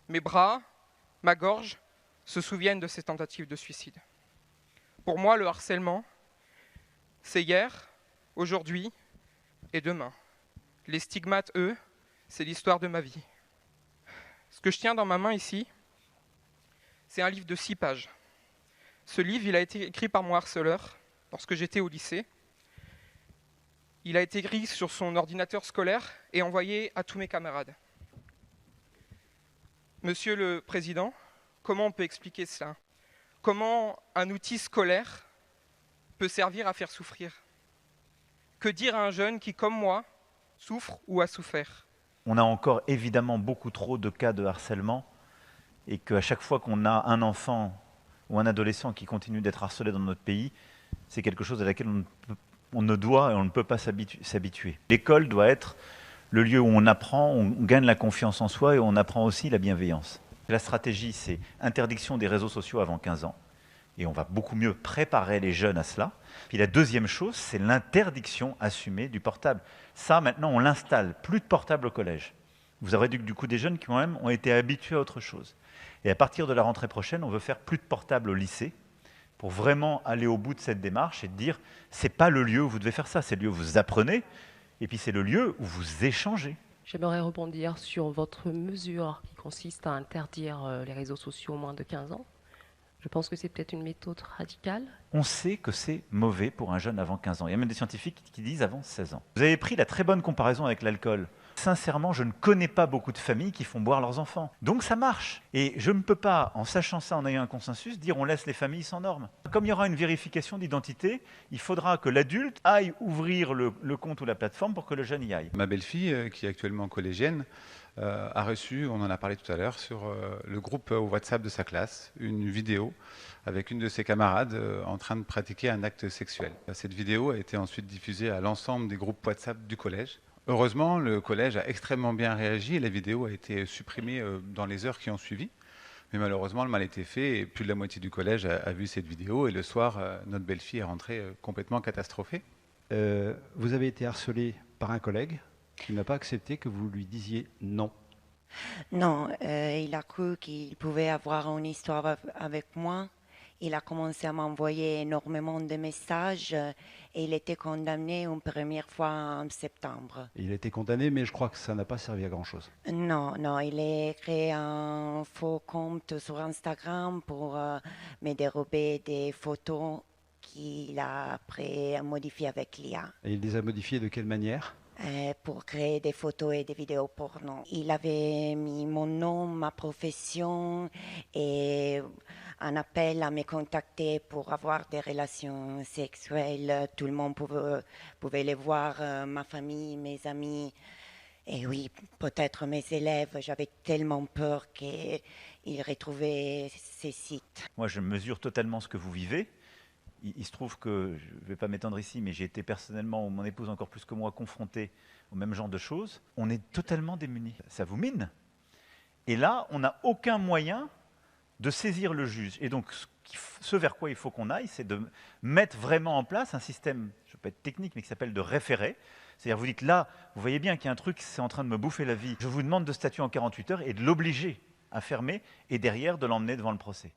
Mes bras, ma gorge se souviennent de ces tentatives de suicide. Pour moi, le harcèlement, c'est hier, aujourd'hui et demain. Les stigmates, eux, c'est l'histoire de ma vie. Ce que je tiens dans ma main ici, c'est un livre de 6 pages. Ce livre, il a été écrit par mon harceleur lorsque j'étais au lycée. Il a été écrit sur son ordinateur scolaire et envoyé à tous mes camarades. Monsieur le Président, comment on peut expliquer cela? Comment un outil scolaire peut servir à faire souffrir? Que dire à un jeune qui, comme moi, souffre ou a souffert? On a encore évidemment beaucoup trop de cas de harcèlement et qu'à chaque fois qu'on a un enfant ou un adolescent qui continue d'être harcelé dans notre pays, c'est quelque chose à laquelle on ne doit et on ne peut pas s'habituer. L'école doit être le lieu où on apprend, on gagne la confiance en soi et on apprend aussi la bienveillance. La stratégie, c'est interdiction des réseaux sociaux avant 15 ans. Et on va beaucoup mieux préparer les jeunes à cela. Puis la deuxième chose, c'est l'interdiction assumée du portable. Ça, maintenant, on l'installe. Plus de portable au collège. Vous aurez du coup des jeunes qui quand même ont été habitués à autre chose. Et à partir de la rentrée prochaine, on veut faire plus de portable au lycée pour vraiment aller au bout de cette démarche et dire c'est pas le lieu où vous devez faire ça, c'est le lieu où vous apprenez et puis c'est le lieu où vous échangez. J'aimerais rebondir sur votre mesure qui consiste à interdire les réseaux sociaux aux moins de 15 ans. Je pense que c'est peut-être une méthode radicale. On sait que c'est mauvais pour un jeune avant 15 ans. Il y a même des scientifiques qui disent avant 16 ans. Vous avez pris la très bonne comparaison avec l'alcool. Sincèrement, je ne connais pas beaucoup de familles qui font boire leurs enfants. Donc ça marche. Et je ne peux pas, en sachant ça, en ayant un consensus, dire on laisse les familles sans normes. Comme il y aura une vérification d'identité, il faudra que l'adulte aille ouvrir le compte ou la plateforme pour que le jeune y aille. Ma belle-fille, qui est actuellement collégienne, a reçu, on en a parlé tout à l'heure, sur le groupe WhatsApp de sa classe, une vidéo avec une de ses camarades en train de pratiquer un acte sexuel. Cette vidéo a été ensuite diffusée à l'ensemble des groupes WhatsApp du collège. Heureusement, le collège a extrêmement bien réagi et la vidéo a été supprimée dans les heures qui ont suivi. Mais malheureusement, le mal a été fait et plus de la moitié du collège a vu cette vidéo. Et le soir, notre belle-fille est rentrée complètement catastrophée. Vous avez été harcelé par un collègue qui n'a pas accepté que vous lui disiez non. Non, il a cru qu'il pouvait avoir une histoire avec moi. Il a commencé à m'envoyer énormément de messages et il était condamné une première fois en septembre. Il a été condamné, mais je crois que ça n'a pas servi à grand-chose. Non, il a créé un faux compte sur Instagram pour me dérober des photos qu'il a après modifiées avec l'IA. Et il les a modifiées de quelle manière ? Pour créer des photos et des vidéos porno. Il avait mis mon nom, ma profession et un appel à me contacter pour avoir des relations sexuelles. Tout le monde pouvait les voir, ma famille, mes amis. Et oui, peut-être mes élèves. J'avais tellement peur qu'ils retrouvaient ces sites. Moi, je mesure totalement ce que vous vivez. Il se trouve que, je ne vais pas m'étendre ici, mais j'ai été personnellement, ou mon épouse encore plus que moi, confronté au même genre de choses. On est totalement démunis. Ça vous mine. Et là, on n'a aucun moyen de saisir le juge. Et donc, ce vers quoi il faut qu'on aille, c'est de mettre vraiment en place un système, je ne veux pas être technique, mais qui s'appelle de référé. C'est-à-dire, vous dites là, vous voyez bien qu'il y a un truc, c'est en train de me bouffer la vie. Je vous demande de statuer en 48 heures et de l'obliger à fermer, et derrière, de l'emmener devant le procès.